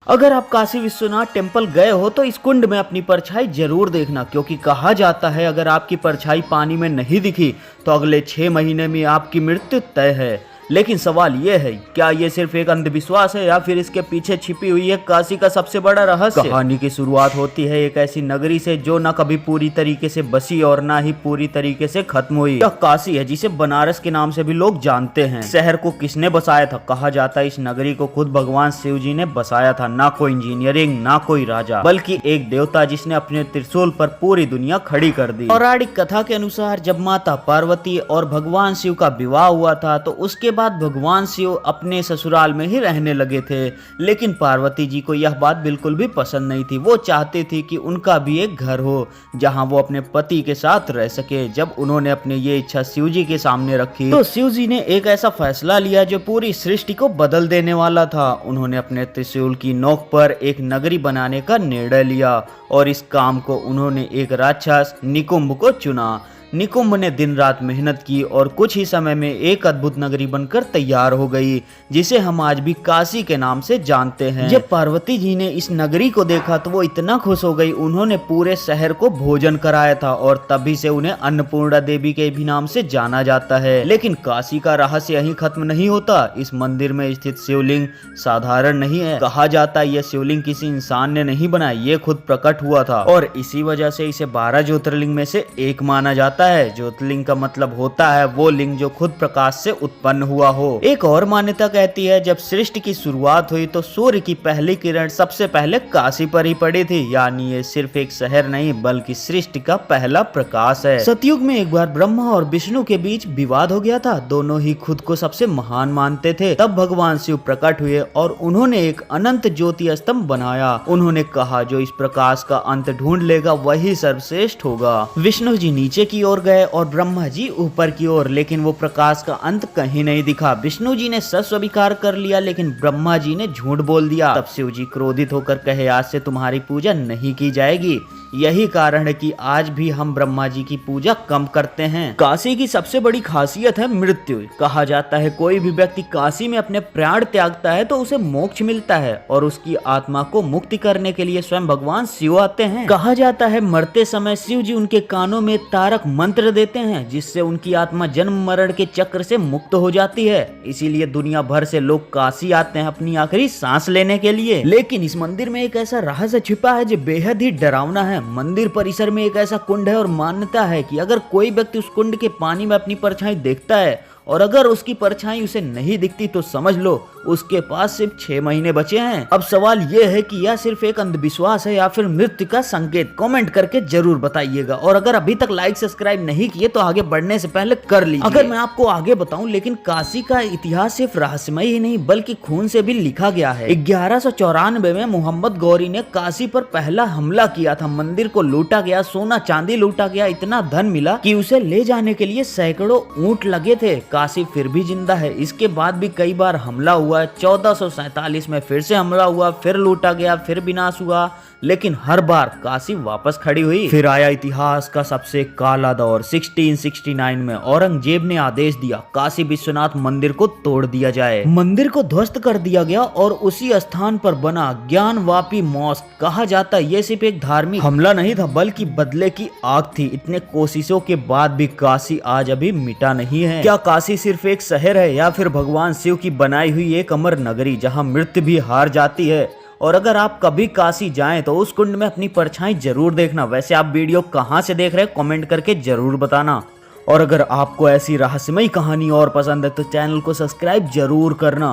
अगर आप काशी विश्वनाथ टेम्पल गए हो तो इस कुंड में अपनी परछाई जरूर देखना, क्योंकि कहा जाता है अगर आपकी परछाई पानी में नहीं दिखी तो अगले 6 महीने में आपकी मृत्यु तय है। लेकिन सवाल ये है, क्या ये सिर्फ एक अंधविश्वास है या फिर इसके पीछे छिपी हुई है काशी का सबसे बड़ा रहस्य। कहानी की शुरुआत होती है एक ऐसी नगरी से जो न कभी पूरी तरीके से बसी और न ही पूरी तरीके से खत्म हुई। यह काशी है, जिसे बनारस के नाम से भी लोग जानते हैं। शहर को किसने बसाया था? कहा जाता है इस नगरी को खुद भगवान शिव जी ने बसाया था। ना कोई इंजीनियरिंग, ना कोई राजा, बल्कि एक देवता जिसने अपने त्रिशूल पर पूरी दुनिया खड़ी कर दी। पौराणिक कथा के अनुसार जब माता पार्वती और भगवान शिव का विवाह हुआ था तो उसके बाद भगवान शिव अपने ससुराल में ही रहने लगे थे। लेकिन पार्वती जी को यह बात बिल्कुल भी पसंद नहीं थी। वो चाहती थी कि उनका भी एक घर हो जहां वो अपने पति के साथ रह सके। जब उन्होंने अपनी ये इच्छा शिव जी के सामने रखी तो शिव जी ने एक ऐसा फैसला लिया जो पूरी सृष्टि को बदल देने वाला था। उन्होंने अपने त्रिशूल की नोक पर एक नगरी बनाने का निर्णय लिया और इस काम को उन्होंने एक राक्षस निकुंभ को चुना। निकुंभ ने दिन रात मेहनत की और कुछ ही समय में एक अद्भुत नगरी बनकर तैयार हो गई, जिसे हम आज भी काशी के नाम से जानते हैं। जब पार्वती जी ने इस नगरी को देखा तो वो इतना खुश हो गई, उन्होंने पूरे शहर को भोजन कराया था और तभी से उन्हें अन्नपूर्णा देवी के भी नाम से जाना जाता है। लेकिन काशी का रहस्य यहीं खत्म नहीं होता। इस मंदिर में स्थित शिवलिंग साधारण नहीं है। कहा जाता है यह शिवलिंग किसी इंसान ने नहीं बनाया, ये खुद प्रकट हुआ था और इसी वजह से इसे 12 ज्योतिर्लिंग में से एक माना जाता है। ज्योतिर्लिंग का मतलब होता है वो लिंग जो खुद प्रकाश से उत्पन्न हुआ हो। एक और मान्यता कहती है जब सृष्टि की शुरुआत हुई तो सूर्य की पहली किरण सबसे पहले काशी पर ही पड़ी थी। यानी ये सिर्फ एक शहर नहीं बल्कि सृष्टि का पहला प्रकाश है। सतयुग में एक बार ब्रह्मा और विष्णु के बीच विवाद हो गया था। दोनों ही खुद को सबसे महान मानते थे। तब भगवान शिव प्रकट हुए और उन्होंने एक अनंत ज्योति स्तंभ बनाया। उन्होंने कहा जो इस प्रकाश का अंत ढूंढ लेगा वही सर्वश्रेष्ठ होगा। विष्णु जी नीचे की ओर गए और ब्रह्मा जी ऊपर की ओर, लेकिन वो प्रकाश का अंत कहीं नहीं दिखा। विष्णु जी ने सच स्वीकार कर लिया लेकिन ब्रह्मा जी ने झूठ बोल दिया। तब शिव जी क्रोधित होकर कहे आज से तुम्हारी पूजा नहीं की जाएगी। यही कारण है कि आज भी हम ब्रह्मा जी की पूजा कम करते हैं। काशी की सबसे बड़ी खासियत है मृत्यु। कहा जाता है कोई भी व्यक्ति काशी में अपने प्राण त्यागता है तो उसे मोक्ष मिलता है और उसकी आत्मा को मुक्ति करने के लिए स्वयं भगवान शिव आते हैं। कहा जाता है मरते समय शिव जी उनके कानों में तारक मंत्र देते हैं जिससे उनकी आत्मा जन्म मरण के चक्र से मुक्त हो जाती है। इसीलिए दुनिया भर से लोग काशी आते हैं अपनी आखिरी सांस लेने के लिए। लेकिन इस मंदिर में एक ऐसा रहस्य छिपा है जो बेहद ही डरावना है। मंदिर परिसर में एक ऐसा कुंड है और मान्यता है कि अगर कोई व्यक्ति उस कुंड के पानी में अपनी परछाई देखता है और अगर उसकी परछाई उसे नहीं दिखती तो समझ लो उसके पास सिर्फ 6 महीने बचे हैं। अब सवाल यह है कि यह सिर्फ एक अंधविश्वास है या फिर मृत्यु का संकेत? कमेंट करके जरूर बताइएगा। और अगर अभी तक लाइक सब्सक्राइब नहीं किए तो आगे बढ़ने से पहले कर लीजिए। अगर मैं आपको आगे बताऊं, लेकिन काशी का इतिहास सिर्फ रहस्यमय ही नहीं बल्कि खून से भी लिखा गया है। 1194 में मोहम्मद गौरी ने काशी पर पहला हमला किया था। मंदिर को लूटा गया, सोना चांदी लूटा गया, इतना धन मिला कि उसे ले जाने के लिए सैकड़ों ऊंट लगे थे। काशी फिर भी जिंदा है। इसके बाद भी कई बार हमला हुआ। 1447 में फिर से हमला हुआ, फिर लूटा गया, फिर विनाश हुआ, लेकिन हर बार काशी वापस खड़ी हुई। फिर आया इतिहास का सबसे काला दौर। 1669 में औरंगजेब ने आदेश दिया काशी विश्वनाथ मंदिर को तोड़ दिया जाए। मंदिर को ध्वस्त कर दिया गया और उसी स्थान पर बना ज्ञानवापी मॉस्क। कहा जाता है ये सिर्फ एक धार्मिक हमला नहीं था बल्कि बदले की आग थी। इतने कोशिशों के बाद भी काशी आज अभी मिटा नहीं है। क्या काशी सिर्फ एक शहर है या फिर भगवान शिव की बनाई हुई एक अमर नगरी जहाँ मृत्यु भी हार जाती है? और अगर आप कभी काशी जाएं तो उस कुंड में अपनी परछाई जरूर देखना। वैसे आप वीडियो कहां से देख रहे हैं कमेंट करके जरूर बताना। और अगर आपको ऐसी रहस्यमयी कहानी और पसंद है तो चैनल को सब्सक्राइब जरूर करना।